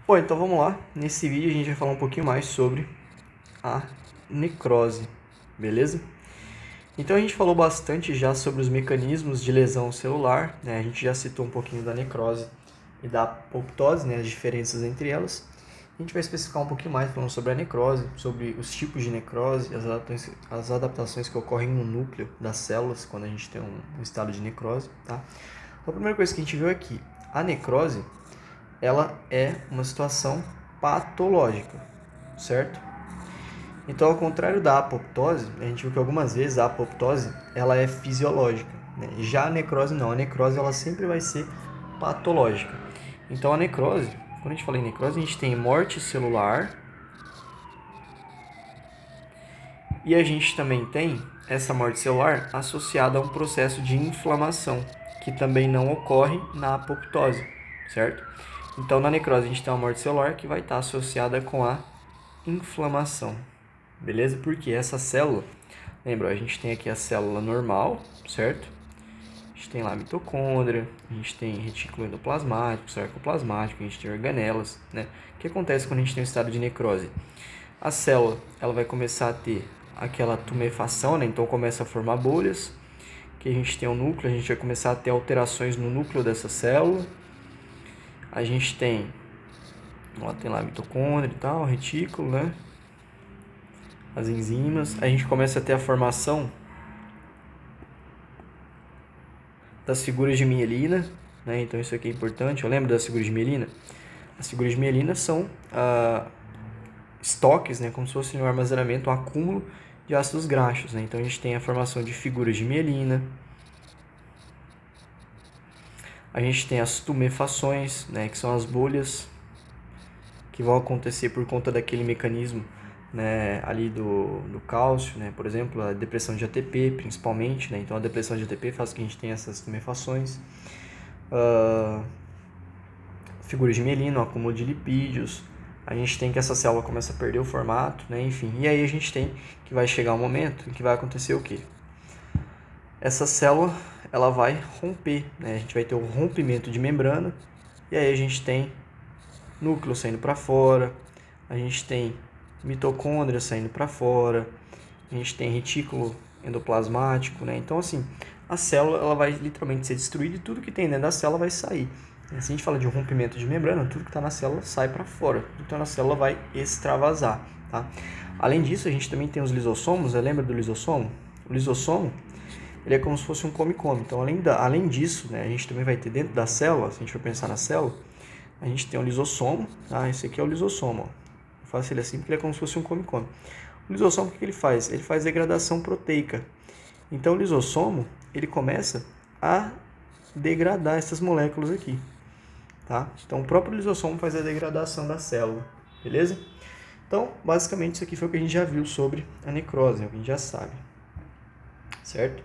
Bom, então vamos lá. Nesse vídeo a gente vai falar um pouquinho mais sobre a necrose, beleza? Então a gente falou bastante já sobre os mecanismos de lesão celular, né? A gente já citou um pouquinho da necrose e da apoptose, né? As diferenças entre elas. A gente vai especificar um pouquinho mais falando sobre a necrose, sobre os tipos de necrose, as adaptações que ocorrem no núcleo das células quando a gente tem um estado de necrose, tá? Então, a primeira coisa que a gente viu aqui, a necrose, ela é uma situação patológica, certo? Então, ao contrário da apoptose, a gente viu que algumas vezes a apoptose ela é fisiológica, né? Já a necrose não, a necrose ela sempre vai ser patológica. Então, a necrose, quando a gente fala em necrose, a gente tem morte celular e a gente também tem essa morte celular associada a um processo de inflamação, que também não ocorre na apoptose, certo? Então, na necrose, a gente tem uma morte celular que vai estar associada com a inflamação, beleza? Porque essa célula, lembra, a gente tem aqui a célula normal, certo? A gente tem lá a mitocôndria, a gente tem retículo endoplasmático, sarcoplasmático, a gente tem organelas, né? O que acontece quando a gente tem um estado de necrose? A célula, ela vai começar a ter aquela tumefação, né? Então começa a formar bolhas, que a gente tem um núcleo, a gente vai começar a ter alterações no núcleo dessa célula. A gente tem lá a mitocôndria e tal, retículo, né? As enzimas. A gente começa a ter a formação das figuras de mielina, né? Então isso aqui é importante. Eu lembro das figuras de mielina? As figuras de mielina são estoques, né? Como se fosse um armazenamento, um acúmulo de ácidos graxos, né? Então a gente tem a formação de figuras de mielina. A gente tem as tumefações, né? Que são as bolhas que vão acontecer por conta daquele mecanismo, né, ali do cálcio, né, por exemplo, a depressão de ATP, principalmente, né, então a depressão de ATP faz com que a gente tenha essas tumefações, figuras de mielina, acúmulo de lipídios, a gente tem que essa célula começa a perder o formato, né, enfim, e aí a gente tem que vai chegar um momento em que vai acontecer o quê? Essa célula, ela vai romper, né, a gente vai ter o rompimento de membrana, e aí a gente tem núcleo saindo para fora, a gente tem mitocôndria saindo para fora, a gente tem retículo endoplasmático, né? Então, assim, a célula ela vai literalmente ser destruída e tudo que tem dentro da célula vai sair. Se a gente fala de um rompimento de membrana, tudo que está na célula sai para fora, então a célula vai extravasar, tá? Além disso, a gente também tem os lisossomos, lembra do lisossomo? O lisossomo, ele é como se fosse um come-come, então além disso, né, a gente também vai ter dentro da célula, se a gente for pensar na célula, a gente tem o lisossomo, tá? Esse aqui é o lisossomo, ó. Eu faço ele assim porque ele é como se fosse um come-come. O lisossomo, o que ele faz? Ele faz degradação proteica. Então, o lisossomo, ele começa a degradar essas moléculas aqui, tá? Então, o próprio lisossomo faz a degradação da célula, beleza? Então, basicamente, isso aqui foi o que a gente já viu sobre a necrose, o que a gente já sabe, certo?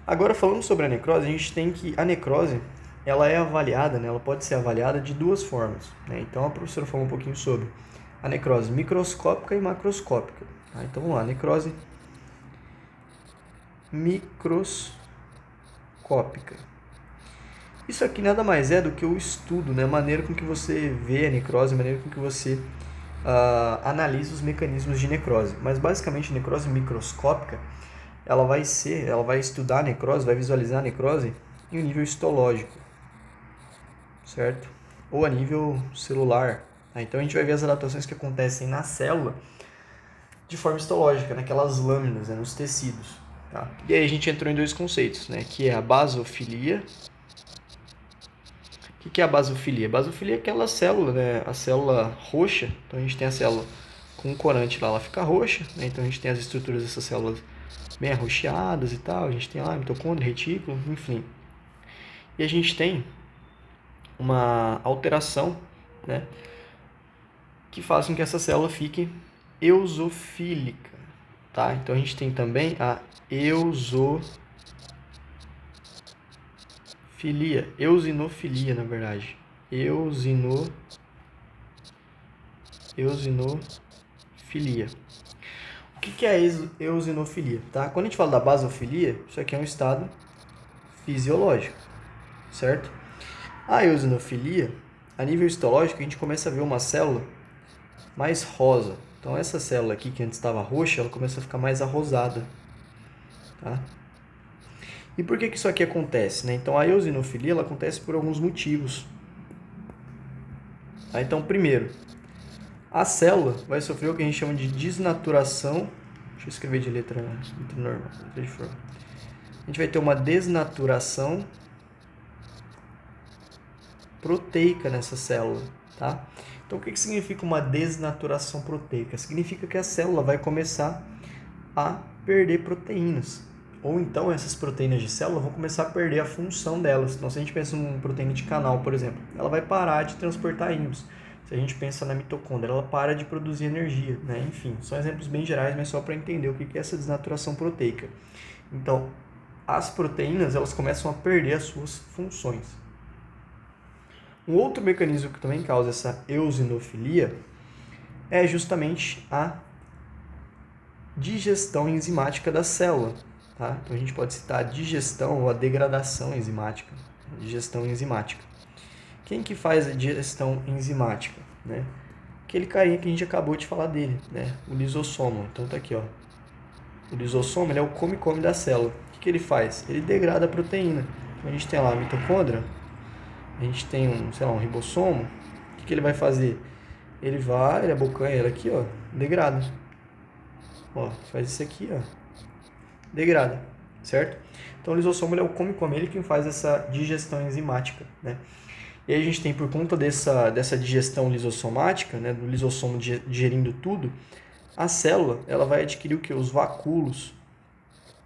Agora, falando sobre a necrose, a gente tem que a necrose, ela é avaliada, né? Ela pode ser avaliada de duas formas, né? Então, a professora falou um pouquinho sobre a necrose microscópica e macroscópica. Tá? Então, vamos lá, necrose microscópica. Isso aqui nada mais é do que o estudo, né? A maneira com que você vê a necrose, a maneira com que você analisa os mecanismos de necrose. Mas, basicamente, a necrose microscópica, ela vai estudar a necrose, vai visualizar a necrose em um nível histológico, certo? Ou a nível celular. Tá? Então a gente vai ver as adaptações que acontecem na célula de forma histológica, naquelas lâminas, né, nos tecidos. Tá? E aí a gente entrou em dois conceitos, né, que é a basofilia. O que é a basofilia? A basofilia é aquela célula, né, a célula roxa. Então a gente tem a célula com o corante lá, ela fica roxa, né, então a gente tem as estruturas dessas células bem arroxeadas e tal, a gente tem lá mitocôndria, retículo, enfim. E a gente tem uma alteração, né, que faz com que essa célula fique eosofílica, tá? Então a gente tem também a eosinofilia, na verdade. Eosinofilia. O que é a eosinofilia, tá? Quando a gente fala da basofilia, isso aqui é um estado fisiológico, certo? A eosinofilia, a nível histológico, a gente começa a ver uma célula mais rosa. Então, essa célula aqui, que antes estava roxa, ela começa a ficar mais arrosada. Tá? E por que isso aqui acontece? Né? Então, a eosinofilia ela acontece por alguns motivos. Tá? Então, primeiro, a célula vai sofrer o que a gente chama de desnaturação. Deixa eu escrever de letra normal, letra de forma. A gente vai ter uma desnaturação proteica nessa célula, tá? Então, o que significa uma desnaturação proteica? Significa que a célula vai começar a perder proteínas. Ou então, essas proteínas de célula vão começar a perder a função delas. Então, se a gente pensa em uma proteína de canal, por exemplo, ela vai parar de transportar íons. Se a gente pensa na mitocôndria, ela para de produzir energia, né? Enfim, são exemplos bem gerais, mas só para entender o que é essa desnaturação proteica. Então, as proteínas elas começam a perder as suas funções. Um outro mecanismo que também causa essa eosinofilia é justamente a digestão enzimática da célula. Tá? Então, a gente pode citar a digestão ou a degradação enzimática. Digestão enzimática. Quem que faz a digestão enzimática? Né? Aquele carinha que a gente acabou de falar dele, né? O lisossomo. Então tá aqui, ó. O lisossomo ele é o come-come da célula. O que ele faz? Ele degrada a proteína. Então a gente tem lá a mitocôndria, a gente tem um ribossomo. O que ele vai fazer? Ele abocanha ela aqui, ó, degrada. Ó, faz isso aqui, ó, degrada, certo? Então o lisossomo ele é o come-come, ele quem faz essa digestão enzimática, né? E aí a gente tem, por conta dessa digestão lisossomática, né, do lisossomo digerindo tudo, a célula ela vai adquirir o que? Os vacúolos,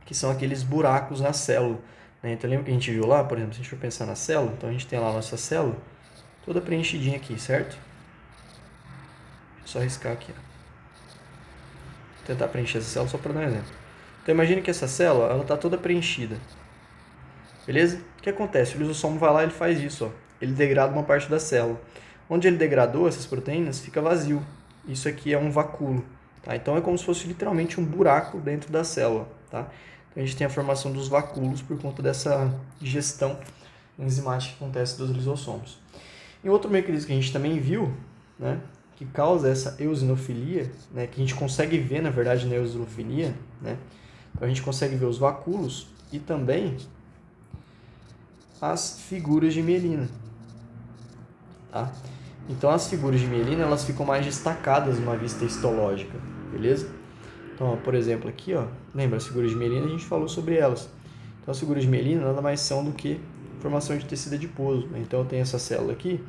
que são aqueles buracos na célula. Né? Então lembra que a gente viu lá, por exemplo, se a gente for pensar na célula, então a gente tem lá a nossa célula toda preenchidinha aqui, certo? Deixa eu só riscar aqui. Ó. Vou tentar preencher essa célula só para dar um exemplo. Então imagine que essa célula ela está toda preenchida. Beleza? O que acontece? O lisossomo vai lá e ele faz isso, ó. Ele degrada uma parte da célula. Onde ele degradou essas proteínas, fica vazio. Isso aqui é um vacúolo. Tá? Então é como se fosse literalmente um buraco dentro da célula. Tá? Então a gente tem a formação dos vacúolos por conta dessa digestão enzimática que acontece dos lisossomos. E outro mecanismo que a gente também viu, né, que causa essa eosinofilia, né, que a gente consegue ver, na verdade, na eosinofilia, né, então a gente consegue ver os vacúolos e também as figuras de mielina. Tá? Então as figuras de mielina elas ficam mais destacadas numa vista histológica, beleza? Então, ó, por exemplo, aqui, ó, lembra as figuras de mielina, a gente falou sobre elas. Então as figuras de mielina nada mais são do que formação de tecido adiposo. Né? Então eu tenho essa célula aqui,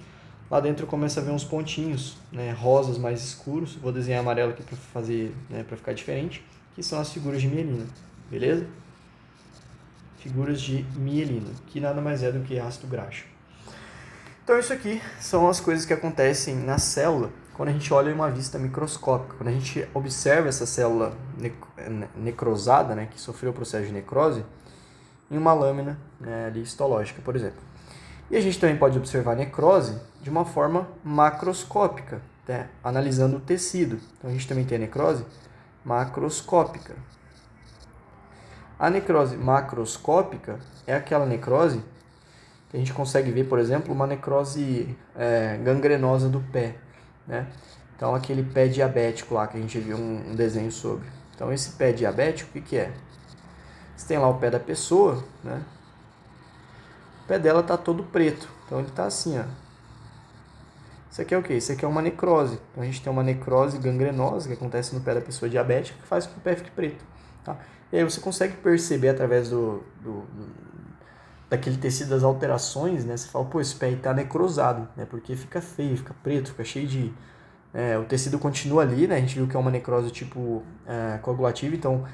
lá dentro começa a ver uns pontinhos, né, rosas mais escuros. Vou desenhar amarelo aqui para fazer, né, para ficar diferente, que são as figuras de mielina, beleza? Figuras de mielina, que nada mais é do que ácido graxo. Então isso aqui são as coisas que acontecem na célula quando a gente olha em uma vista microscópica. Quando a gente observa essa célula necrosada, né, que sofreu o processo de necrose, em uma lâmina, né, ali histológica, por exemplo. E a gente também pode observar a necrose de uma forma macroscópica, né, analisando o tecido. Então a gente também tem a necrose macroscópica. A necrose macroscópica é aquela necrose que a gente consegue ver, por exemplo, uma necrose gangrenosa do pé, né? Então, aquele pé diabético lá que a gente viu um desenho sobre. Então, esse pé diabético, o que é? Você tem lá o pé da pessoa, né? O pé dela está todo preto, então ele está assim, ó. Isso aqui é o quê? Isso aqui é uma necrose. Então, a gente tem uma necrose gangrenosa que acontece no pé da pessoa diabética que faz com que o pé fique preto, tá? E aí você consegue perceber através daquele tecido das alterações, né? Você fala, pô, esse pé aí tá necrosado, né? Porque fica feio, fica preto, fica cheio de... o tecido continua ali, né? A gente viu que é uma necrose tipo coagulativa, então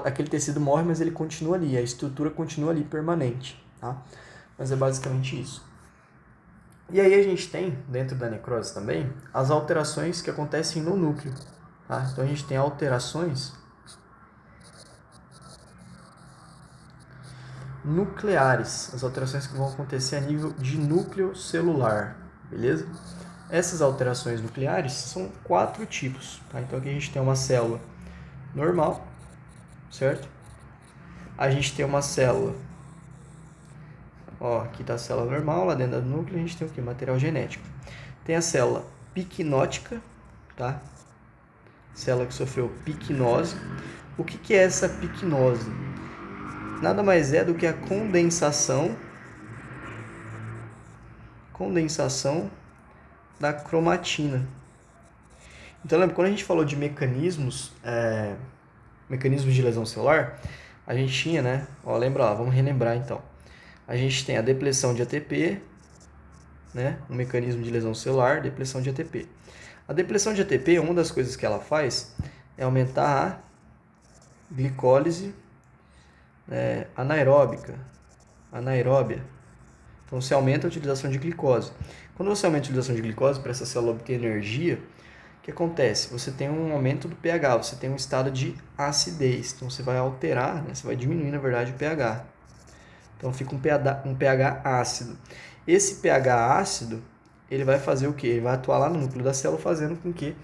aquele tecido morre, mas ele continua ali, a estrutura continua ali permanente, tá? Mas é basicamente isso. E aí a gente tem, dentro da necrose também, as alterações que acontecem no núcleo, tá? Então a gente tem alterações nucleares, as alterações que vão acontecer a nível de núcleo celular, beleza? Essas alterações nucleares são 4 tipos, tá? Então aqui a gente tem uma célula normal, certo? A gente tem uma célula, ó, aqui está a célula normal, lá dentro do núcleo a gente tem o que? Material genético. tem a célula piquinótica, tá? Célula que sofreu piquinose. O que é essa piquinose? Nada mais é do que a condensação da cromatina. Então, lembra, quando a gente falou de mecanismos de lesão celular, a gente tinha, né? Ó, lembra lá, vamos relembrar então. A gente tem a depressão de ATP, né? Um mecanismo de lesão celular, depressão de ATP. A depressão de ATP, uma das coisas que ela faz é aumentar a glicólise anaeróbia. Então, você aumenta a utilização de glicose. Quando você aumenta a utilização de glicose para essa célula obter energia, o que acontece? Você tem um aumento do pH, você tem um estado de acidez. Então, você vai alterar, né? Você vai diminuir, na verdade, o pH. Então, fica um pH ácido. Esse pH ácido, ele vai fazer o quê? Ele vai atuar lá no núcleo da célula, fazendo com que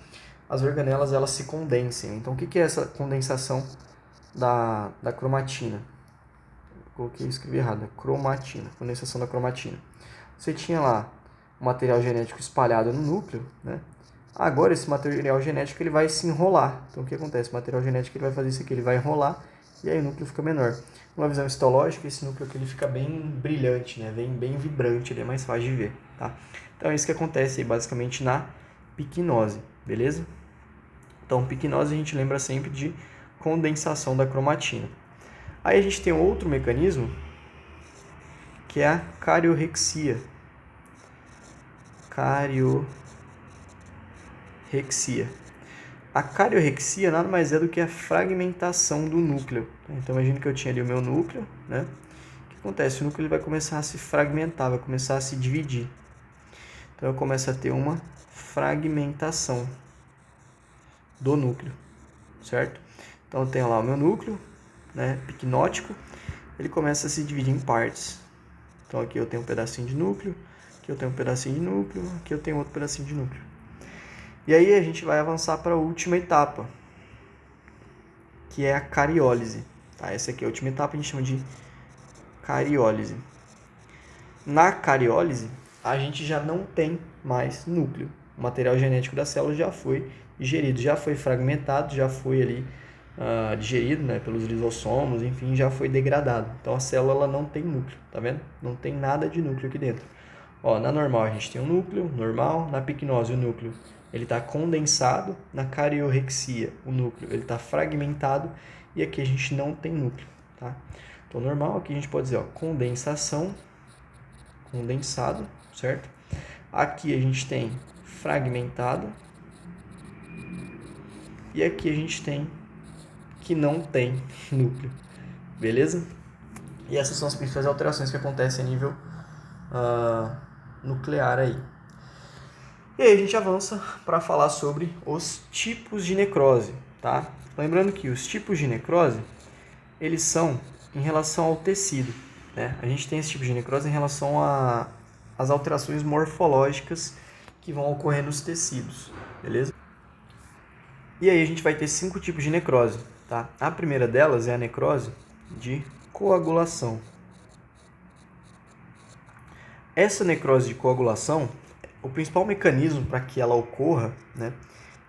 as organelas elas se condensem. Então, o que é essa condensação da cromatina? Escrevi errado. Cromatina, condensação da cromatina. Você tinha lá o material genético espalhado no núcleo, né? Agora esse material genético ele vai se enrolar. Então o que acontece? O material genético ele vai fazer isso aqui, ele vai enrolar e aí o núcleo fica menor. Numa visão histológica, esse núcleo aqui ele fica bem brilhante, né? Bem vibrante, ele é mais fácil de ver, tá? Então é isso que acontece aí, basicamente na piquinose, beleza? Então piquinose a gente lembra sempre de condensação da cromatina. Aí a gente tem outro mecanismo, que é a cariorrexia. A cariorrexia nada mais é do que a fragmentação do núcleo. Então, imagina que eu tinha ali o meu núcleo, né? O que acontece? O núcleo ele vai começar a se fragmentar, vai começar a se dividir. Então, eu começo a ter uma fragmentação do núcleo, certo? Então, eu tenho lá o meu núcleo, né, piquinótico, ele começa a se dividir em partes. Então aqui eu tenho um pedacinho de núcleo, aqui eu tenho um pedacinho de núcleo, aqui eu tenho outro pedacinho de núcleo. E aí a gente vai avançar para a última etapa, que é a cariólise. Tá? Essa aqui é a última etapa, a gente chama de cariólise. Na cariólise, a gente já não tem mais núcleo. O material genético da célula já foi digerido, já foi fragmentado, já foi ali digerido, né, pelos lisossomos, enfim, já foi degradado. Então a célula ela não tem núcleo, tá vendo? Não tem nada de núcleo aqui dentro. Ó, na normal a gente tem um núcleo normal, na piquinose o núcleo ele está condensado, na cariorrexia o núcleo ele está fragmentado e aqui a gente não tem núcleo, tá? Então normal aqui a gente pode dizer, ó, condensação, condensado, certo? Aqui a gente tem fragmentado e aqui a gente tem que não tem núcleo, beleza? E essas são as principais alterações que acontecem a nível nuclear aí. E aí a gente avança para falar sobre os tipos de necrose, tá? Lembrando que os tipos de necrose, eles são em relação ao tecido, né? A gente tem esse tipo de necrose em relação às alterações morfológicas que vão ocorrer nos tecidos, beleza? E aí a gente vai ter 5 tipos de necrose, tá? A primeira delas é a necrose de coagulação. Essa necrose de coagulação, o principal mecanismo para que ela ocorra, né,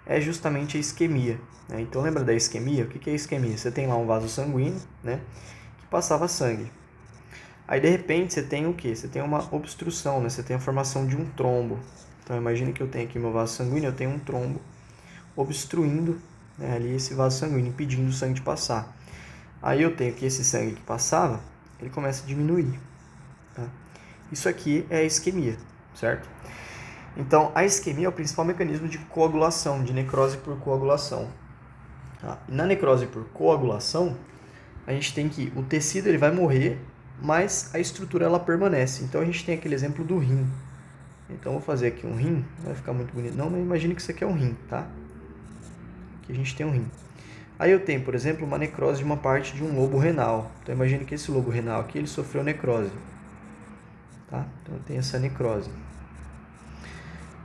é justamente a isquemia, né? Então lembra da isquemia? O que é isquemia? Você tem lá um vaso sanguíneo, né, que passava sangue. Aí de repente você tem o quê? Você tem uma obstrução, né? Você tem a formação de um trombo. Então imagine que eu tenho aqui meu vaso sanguíneo, eu tenho um trombo obstruindo, né, ali esse vaso sanguíneo, impedindo o sangue de passar. Aí eu tenho que esse sangue que passava, ele começa a diminuir. Tá? Isso aqui é a isquemia, certo? Então, a isquemia é o principal mecanismo de coagulação, de necrose por coagulação. Tá? E na necrose por coagulação, a gente tem que o tecido ele vai morrer, mas a estrutura ela permanece. Então, a gente tem aquele exemplo do rim. Então, vou fazer aqui um rim, não vai ficar muito bonito não, mas imagine que isso aqui é um rim, tá? Aqui a gente tem um rim. Aí eu tenho, por exemplo, uma necrose de uma parte de um lobo renal. Então, imagine que esse lobo renal aqui, ele sofreu necrose. Tá? Então, eu tenho essa necrose.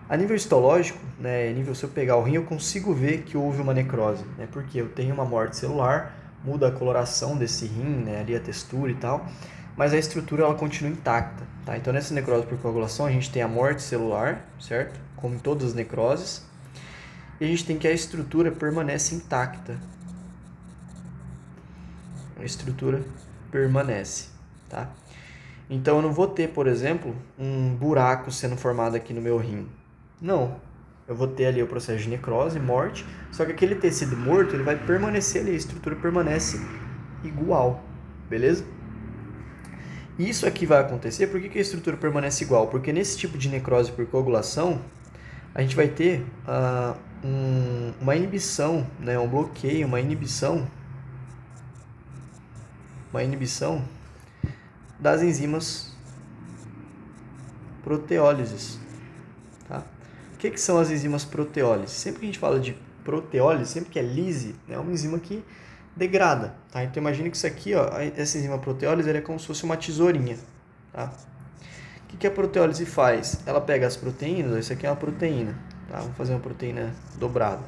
A nível histológico, né, se eu pegar o rim, eu consigo ver que houve uma necrose. Né? Porque eu tenho uma morte celular, muda a coloração desse rim, né, ali a textura e tal. mas a estrutura ela continua intacta, tá? Então nessa necrose por coagulação a gente tem a morte celular, certo? Como em todas as necroses. E a gente tem que a estrutura permanece intacta. A estrutura permanece, tá? Então eu não vou ter, por exemplo, um buraco sendo formado aqui no meu rim. Não. Eu vou ter ali o processo de necrose, morte, só que aquele tecido morto ele vai permanecer ali, a estrutura permanece igual, beleza? Isso aqui vai acontecer, por que a estrutura permanece igual? Porque nesse tipo de necrose por coagulação, a gente vai ter uma inibição, né, um bloqueio, uma inibição das enzimas proteólises. Tá? O que são as enzimas proteólises? Sempre que a gente fala de proteólise, sempre que é lise, é uma enzima que degrada. Tá? Então imagine que isso aqui, ó, essa enzima proteólise é como se fosse uma tesourinha. Tá? O que a proteólise faz? Ela pega as proteínas, isso aqui é uma proteína. Tá? Vamos fazer uma proteína dobrada.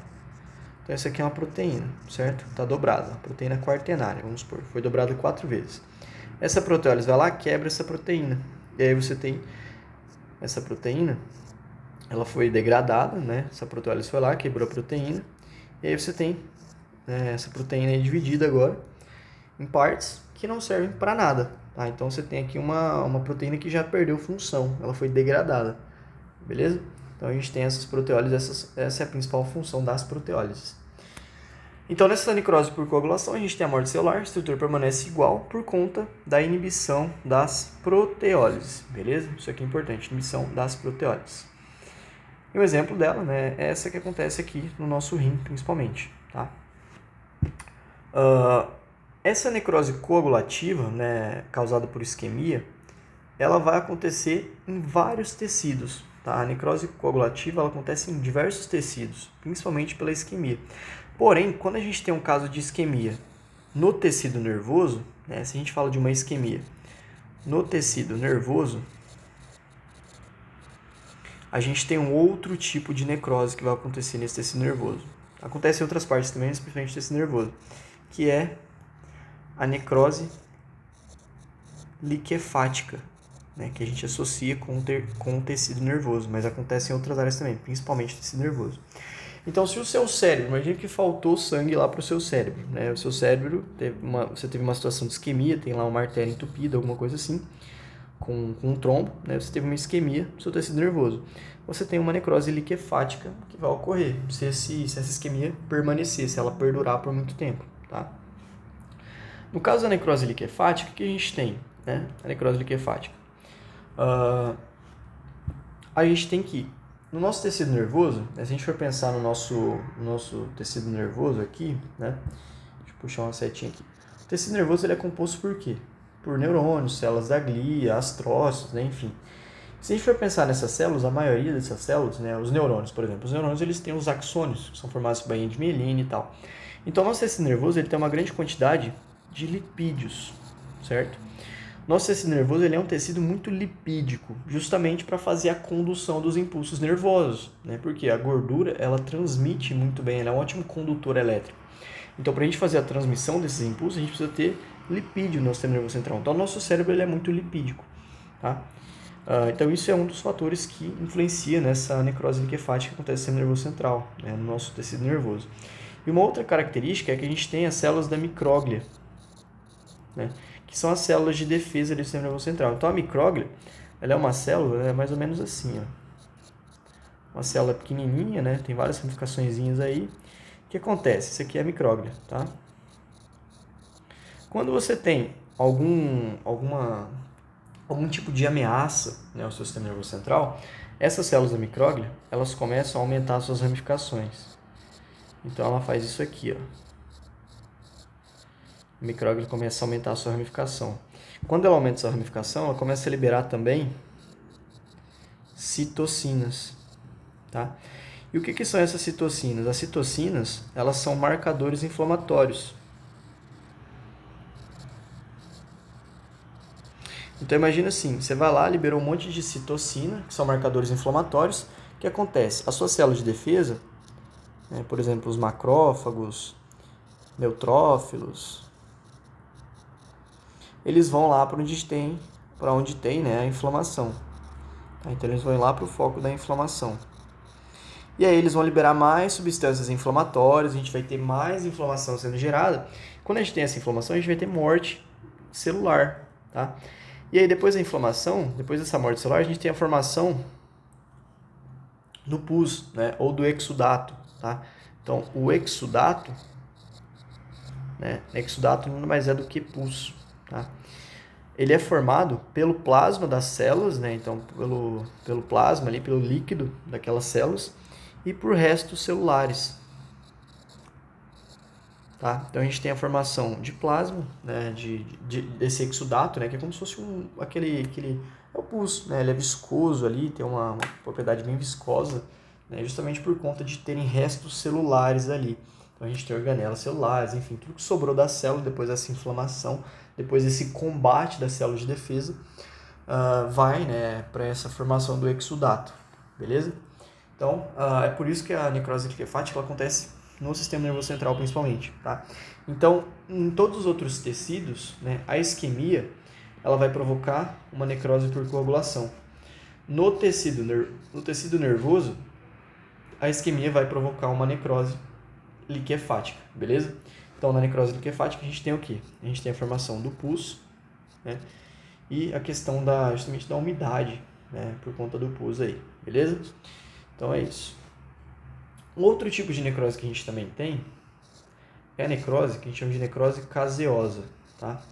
Então essa aqui é uma proteína, certo? Está dobrada, a proteína quaternária, vamos supor, foi dobrada 4 vezes. Essa proteólise vai lá, quebra essa proteína. E aí você tem essa proteína, ela foi degradada, né? Essa proteólise foi lá, quebrou a proteína. E aí você tem essa proteína aí dividida agora em partes que não servem para nada. Tá? Então você tem aqui uma proteína que já perdeu função, ela foi degradada. Beleza? Então a gente tem essas proteólises, essa é a principal função das proteólises. Então nessa necrose por coagulação a gente tem a morte celular, a estrutura permanece igual por conta da inibição das proteólises, beleza? Isso aqui é importante, inibição das proteólises. E um exemplo dela, né, é essa que acontece aqui no nosso rim, principalmente, tá? Essa necrose coagulativa, né, causada por isquemia, ela vai acontecer em vários tecidos. Tá? A necrose coagulativa ela acontece em diversos tecidos, principalmente pela isquemia. Porém, quando a gente tem um caso de isquemia no tecido nervoso, né, se a gente fala de uma isquemia no tecido nervoso, a gente tem um outro tipo de necrose que vai acontecer nesse tecido nervoso. Acontece em outras partes também, principalmente no tecido nervoso, que é a necrose liquefática, né, que a gente associa com o tecido nervoso, mas acontece em outras áreas também, principalmente tecido nervoso. Então, se o seu cérebro, imagina que faltou sangue lá para o seu cérebro, né? O seu cérebro, você teve uma situação de isquemia, tem lá uma artéria entupida, alguma coisa assim, com um trombo, né? Você teve uma isquemia no seu tecido nervoso. Você tem uma necrose liquefática que vai ocorrer se essa isquemia permanecer, se ela perdurar por muito tempo, tá? No caso da necrose liquefática, o que a gente tem, né? A necrose liquefática. A gente tem que, no nosso tecido nervoso, se a gente for pensar no nosso tecido nervoso aqui, né? Deixa eu puxar uma setinha aqui. O tecido nervoso ele é composto por quê? Por neurônios, células da glia, astrócitos, né? Enfim. Se a gente for pensar nessas células, a maioria dessas células, né? Os neurônios, por exemplo, os neurônios eles têm os axônios, que são formados por bainha de mielina e tal. Então, o nosso tecido nervoso ele tem uma grande quantidade de lipídios, certo? Nosso tecido nervoso ele é um tecido muito lipídico, justamente para fazer a condução dos impulsos nervosos, né? Porque a gordura ela transmite muito bem, ela é um ótimo condutor elétrico. Então, para a gente fazer a transmissão desses impulsos, a gente precisa ter lipídio no nosso sistema nervoso central. Então, o nosso cérebro ele é muito lipídico, tá? Então, isso é um dos fatores que influencia nessa necrose liquefática que acontece no sistema nervoso central, né? No nosso tecido nervoso. E uma outra característica é que a gente tem as células da micróglia, né? Que são as células de defesa do sistema nervoso central. Então, a micróglia, ela é uma célula mais ou menos assim, ó. Uma célula pequenininha, né? Tem várias ramificaçõezinhas aí. O que acontece? Isso aqui é a micróglia, tá? Quando você tem algum tipo de ameaça, né, ao seu sistema nervoso central, essas células da micróglia, elas começam a aumentar suas ramificações. Então, ela faz isso aqui, ó. A micróglia começa a aumentar a sua ramificação. Quando ela aumenta a sua ramificação, ela começa a liberar também citocinas, tá? E o que são essas citocinas? As citocinas, elas são marcadores inflamatórios. Então imagina assim, você vai lá, liberou um monte de citocina, que são marcadores inflamatórios. O que acontece? As suas células de defesa, né, por exemplo, os macrófagos, neutrófilos, eles vão lá para onde tem, né, a inflamação. Tá? Então eles vão lá para o foco da inflamação. E aí eles vão liberar mais substâncias inflamatórias, a gente vai ter mais inflamação sendo gerada. Quando a gente tem essa inflamação, a gente vai ter morte celular, tá? E aí depois da inflamação, depois dessa morte celular, a gente tem a formação do pus, né, ou do exudato, tá? Então, o exudato, né, exudato nada mais é do que pus, tá? Ele é formado pelo plasma das células, né? Então, pelo plasma ali, pelo líquido daquelas células e por restos celulares, tá? Então, a gente tem a formação de plasma, né? Desse exudato, né? Que é como se fosse aquele é o pus, né? Ele é viscoso ali, tem uma propriedade bem viscosa, né? Justamente por conta de terem restos celulares ali. Então, a gente tem organelas celulares, enfim, tudo que sobrou da célula depois dessa inflamação, depois desse combate das células de defesa, vai, né, para essa formação do exudato, beleza? Então, é por isso que a necrose liquefática ela acontece no sistema nervoso central principalmente, tá? Então, em todos os outros tecidos, né, a isquemia ela vai provocar uma necrose por coagulação. No tecido nervoso, a isquemia vai provocar uma necrose liquefática, beleza? Então, na necrose liquefática, a gente tem o quê? A gente tem a formação do pus, né? E a questão justamente da umidade, né? Por conta do pus aí, beleza? Então, é isso. Um outro tipo de necrose que a gente também tem é a necrose, que a gente chama de necrose caseosa, tá?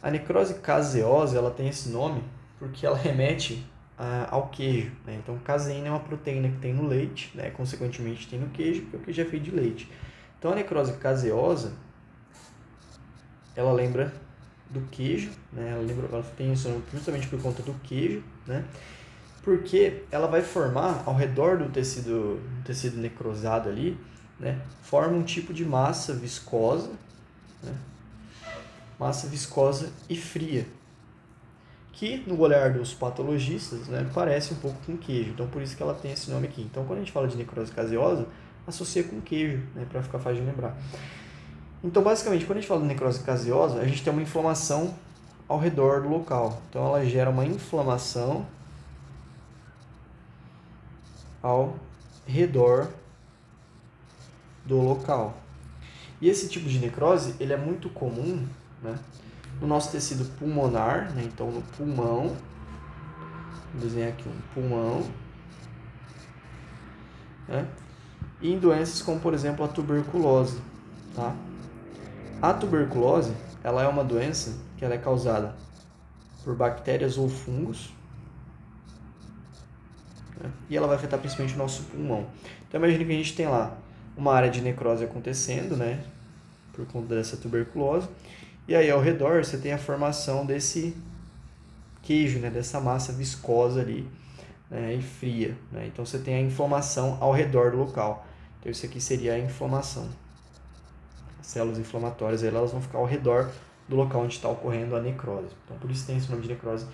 A necrose caseosa, ela tem esse nome porque ela remete ao queijo, né? Então, caseína é uma proteína que tem no leite, né? Consequentemente, tem no queijo, porque o queijo é feito de leite. Então, a necrose caseosa, ela lembra do queijo, né? Ela tem isso justamente por conta do queijo, né? Porque ela vai formar ao redor do tecido necrosado ali, né? Forma um tipo de massa viscosa, né? Massa viscosa e fria, que no olhar dos patologistas, né, parece um pouco com queijo. Então, por isso que ela tem esse nome aqui. Então, quando a gente fala de necrose caseosa, associa com queijo, né, para ficar fácil de lembrar. Então, basicamente, quando a gente fala de necrose caseosa, a gente tem uma inflamação ao redor do local. Então, ela gera uma inflamação ao redor do local. E esse tipo de necrose, ele é muito comum, né, no nosso tecido pulmonar, né, então no pulmão. Vou desenhar aqui um pulmão, né, e em doenças como, por exemplo, a tuberculose, tá? A tuberculose, ela é uma doença que ela é causada por bactérias ou fungos, né? E ela vai afetar principalmente o nosso pulmão. Então, imagine que a gente tem lá uma área de necrose acontecendo, né, por conta dessa tuberculose, e aí ao redor você tem a formação desse queijo, né, dessa massa viscosa ali, né, e fria, né? Então você tem a inflamação ao redor do local. Então isso aqui seria a inflamação. As células inflamatórias elas vão ficar ao redor do local onde está ocorrendo a necrose. Então por isso tem esse nome de necrose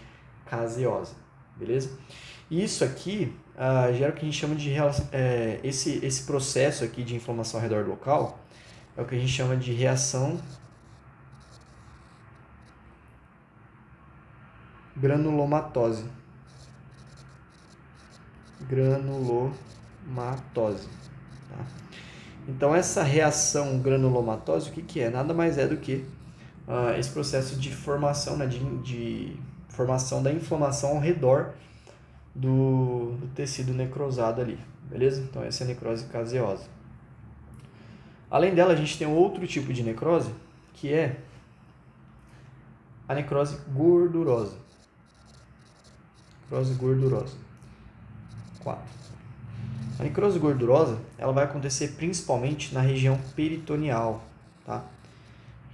caseosa, beleza? E isso aqui gera o que a gente chama de esse processo aqui de inflamação ao redor do local é o que a gente chama de reação granulomatose. Tá? Então, essa reação granulomatose, o que é? Nada mais é do que esse processo de formação, né, de formação da inflamação ao redor do tecido necrosado ali, beleza? Então, essa é a necrose caseosa. Além dela, a gente tem outro tipo de necrose, que é a necrose gordurosa. Necrose gordurosa. 4. A necrose gordurosa, ela vai acontecer principalmente na região peritoneal, tá?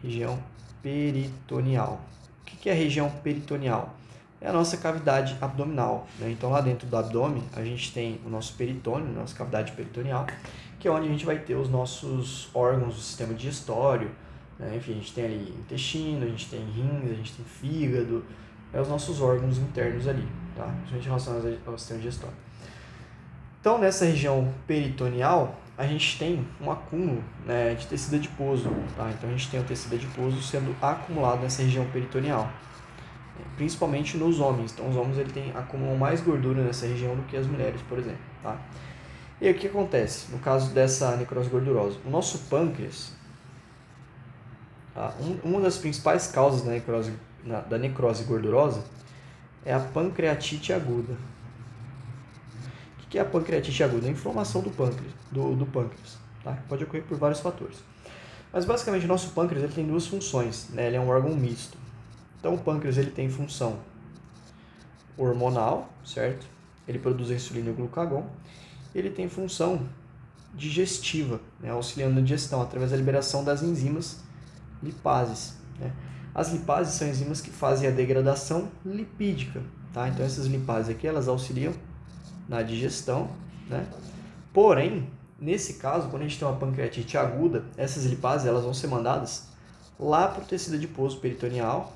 Região peritoneal. O que é a região peritoneal? É a nossa cavidade abdominal, né? Então, lá dentro do abdômen, a gente tem o nosso peritônio, nossa cavidade peritoneal, que é onde a gente vai ter os nossos órgãos do sistema digestório, né? Enfim, a gente tem ali intestino, a gente tem rins, a gente tem fígado, os nossos órgãos internos ali, tá? Principalmente relacionados ao sistema digestório. Então, nessa região peritoneal, a gente tem um acúmulo, né, de tecido adiposo, tá? Então a gente tem o tecido adiposo sendo acumulado nessa região peritoneal, principalmente nos homens. Então os homens acumulam mais gordura nessa região do que as mulheres, por exemplo, tá? E aí o que acontece no caso dessa necrose gordurosa? O nosso pâncreas, tá? Uma das principais causas da necrose gordurosa é a pancreatite aguda. O que é a pancreatite aguda? É a inflamação do pâncreas, do pâncreas, tá? Pode ocorrer por vários fatores. Mas basicamente o nosso pâncreas ele tem duas funções, né? Ele é um órgão misto. Então o pâncreas ele tem função hormonal, certo? Ele produz a insulina e o glucagon. Ele tem função digestiva, né? Auxiliando na digestão através da liberação das enzimas lipases, né? As lipases são enzimas que fazem a degradação lipídica, tá? Então essas lipases aqui elas auxiliam na digestão, né? Porém, nesse caso, quando a gente tem uma pancreatite aguda, essas lipases elas vão ser mandadas lá para o tecido adiposo peritoneal,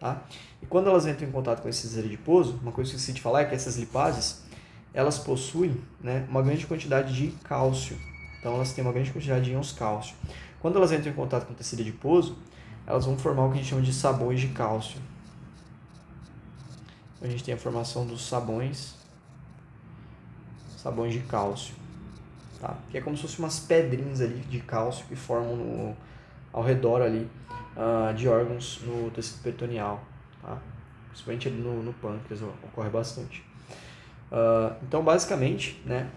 tá? E quando elas entram em contato com esse tecido adiposo, uma coisa que eu esqueci de falar é que essas lipases elas possuem, né, uma grande quantidade de cálcio. Então elas têm uma grande quantidade de íons cálcio. Quando elas entram em contato com o tecido adiposo, elas vão formar o que a gente chama de sabões de cálcio. A gente tem a formação dos sabões de cálcio, tá? Que é como se fossem umas pedrinhas ali de cálcio que formam ao redor ali de órgãos no tecido peritoneal, tá? Principalmente ali no pâncreas ocorre bastante. Então, basicamente, né,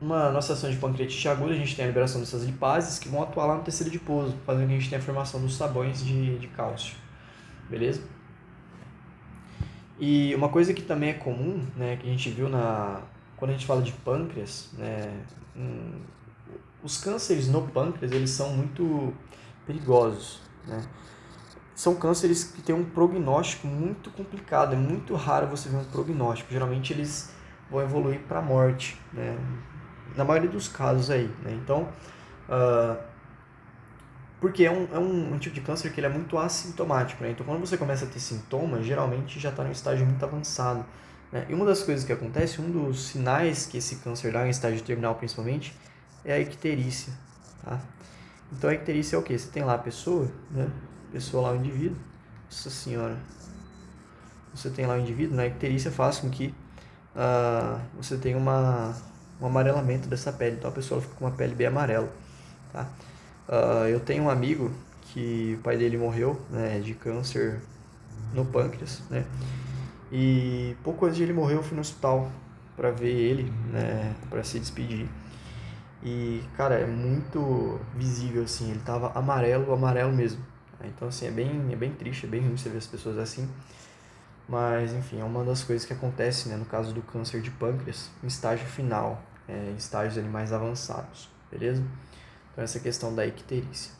numa situação de pancreatite aguda, a gente tem a liberação dessas lipases que vão atuar lá no tecido adiposo, fazendo que a gente tenha a formação dos sabões de cálcio, beleza? E uma coisa que também é comum, né, que a gente viu quando a gente fala de pâncreas, né, os cânceres no pâncreas, eles são muito perigosos, né? São cânceres que têm um prognóstico muito complicado, é muito raro você ver um prognóstico, geralmente eles vão evoluir para a morte, né? Na maioria dos casos aí, né? Então, porque é um tipo de câncer que ele é muito assintomático, né? Então, quando você começa a ter sintomas, geralmente já está em um estágio muito avançado, né? E uma das coisas que acontece, um dos sinais que esse câncer dá em estágio terminal principalmente, é a icterícia, tá? Então, a icterícia é o quê? Você tem lá a pessoa, né? Pessoa lá, o indivíduo. Nossa senhora. Você tem lá o indivíduo, né? A icterícia faz com que você tenha um amarelamento dessa pele. Então, a pessoa fica com uma pele bem amarela, tá? Eu tenho um amigo que o pai dele morreu, né, de câncer no pâncreas, né? E pouco antes de ele morrer, eu fui no hospital para ver ele, né, para se despedir. E, cara, é muito visível, assim, ele tava amarelo mesmo. Então, assim, é bem triste, é bem ruim você ver as pessoas assim. Mas, enfim, é uma das coisas que acontece, né, no caso do câncer de pâncreas, em estágio final, em estágios ali mais avançados, beleza? Então, essa questão da icterícia.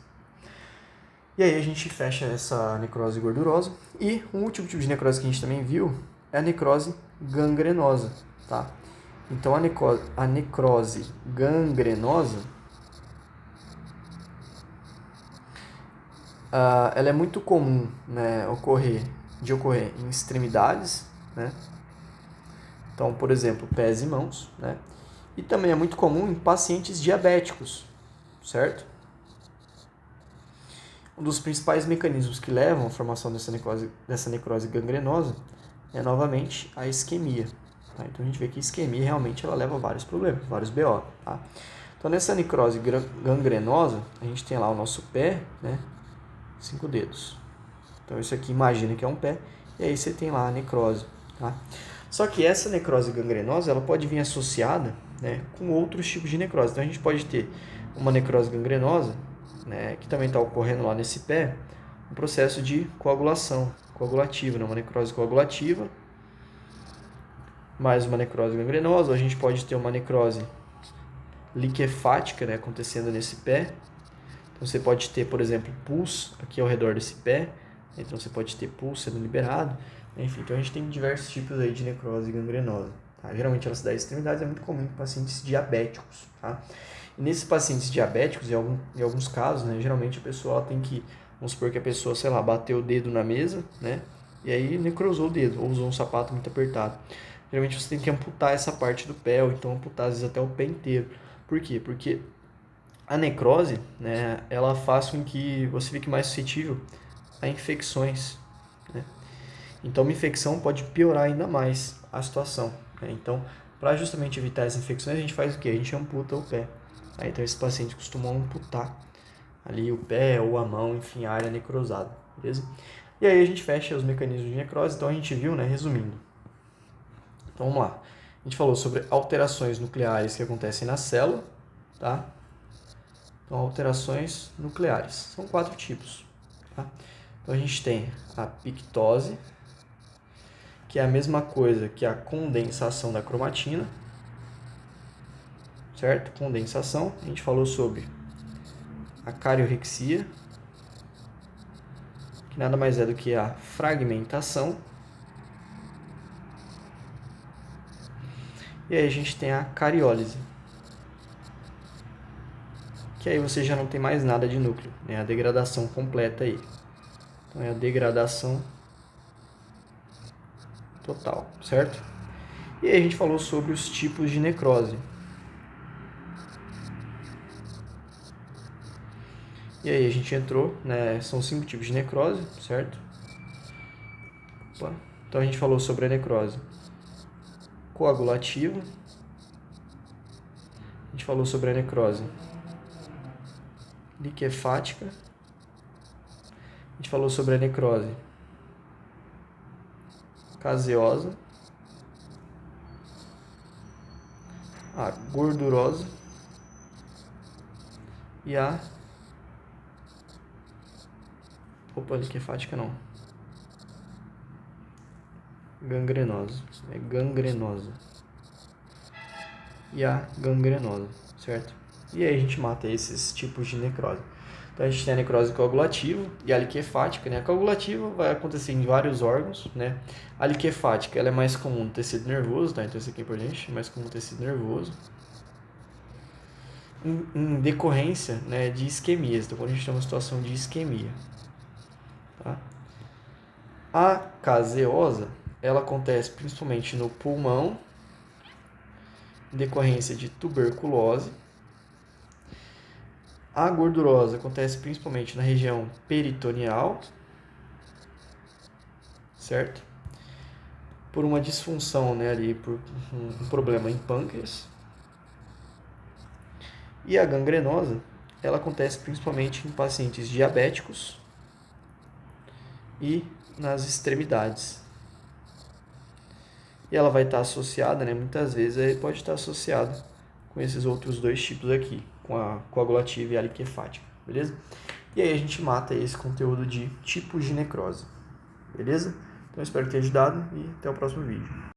E aí a gente fecha essa necrose gordurosa. E um último tipo de necrose que a gente também viu é a necrose gangrenosa, tá? Então, a necrose gangrenosa, ela é muito comum, né, de ocorrer em extremidades, né? Então, por exemplo, pés e mãos, né? E também é muito comum em pacientes diabéticos, certo? Um dos principais mecanismos que levam à formação dessa necrose gangrenosa é, novamente, a isquemia. Tá? Então, a gente vê que a isquemia realmente ela leva a vários problemas, vários BO. Tá? Então, nessa necrose gangrenosa, a gente tem lá o nosso pé, né? 5 dedos. Então, isso aqui imagina que é um pé, e aí você tem lá a necrose. Tá? Só que essa necrose gangrenosa ela pode vir associada, né, com outros tipos de necrose. Então, a gente pode ter uma necrose gangrenosa, né, que também está ocorrendo lá nesse pé, um processo de coagulação, coagulativa, né, uma necrose coagulativa, mais uma necrose gangrenosa. A gente pode ter uma necrose liquefática, né, acontecendo nesse pé. Então, você pode ter, por exemplo, pus aqui ao redor desse pé. Então, você pode ter pus sendo liberado. Enfim, então a gente tem diversos tipos aí de necrose gangrenosa. Tá? Geralmente, ela se dá em extremidades, é muito comum em pacientes diabéticos. Tá? E nesses pacientes diabéticos, em alguns casos, né, geralmente a pessoa ela tem que, vamos supor que a pessoa, sei lá, bateu o dedo na mesa, né, e aí necrosou o dedo, ou usou um sapato muito apertado. geralmente você tem que amputar essa parte do pé, ou então amputar às vezes até o pé inteiro. Por quê? Porque a necrose, né, ela faz com que você fique mais suscetível a infecções, né? Então, uma infecção pode piorar ainda mais a situação, né? Então, para justamente evitar as infecções, a gente faz o quê? A gente amputa o pé. Então, esses pacientes costumam amputar ali o pé ou a mão, enfim, a área necrosada, beleza? E aí a gente fecha os mecanismos de necrose. Então, a gente viu, né, resumindo. Então, vamos lá. A gente falou sobre alterações nucleares que acontecem na célula, tá? Então, alterações nucleares. São 4 tipos, tá? Então, a gente tem a pictose, que é a mesma coisa que a condensação da cromatina, certo? Condensação. A gente falou sobre a cariorrexia, que nada mais é do que a fragmentação. E aí a gente tem a cariólise, que aí você já não tem mais nada de núcleo, né? A degradação completa aí. Então é a degradação total, certo? E aí a gente falou sobre os tipos de necrose. E aí a gente entrou, né? São 5 tipos de necrose, certo? Opa. Então a gente falou sobre a necrose coagulativa. A gente falou sobre a necrose liquefática. A gente falou sobre a necrose caseosa, a gordurosa e a... Opa, liquefática não. Gangrenosa. É gangrenosa. E a gangrenosa, certo? E aí a gente mata esses tipos de necrose. Então a gente tem a necrose coagulativa e a liquefática, né? A coagulativa vai acontecer em vários órgãos, né? A liquefática, ela é mais comum no tecido nervoso, tá? Então isso aqui é importante, é mais comum no tecido nervoso. Em decorrência, né, de isquemias. Então quando a gente tem uma situação de isquemia, tá? A caseosa, ela acontece principalmente no pulmão, em decorrência de tuberculose. A gordurosa acontece principalmente na região peritoneal, certo? Por uma disfunção, né, ali, por um problema em pâncreas. E a gangrenosa, ela acontece principalmente em pacientes diabéticos e nas extremidades. E ela vai estar associada, né, muitas vezes pode estar associada com esses outros 2 tipos aqui, com a coagulativa e a liquefática, beleza? E aí a gente mata esse conteúdo de tipos de necrose, beleza? Então espero que tenha ajudado e até o próximo vídeo.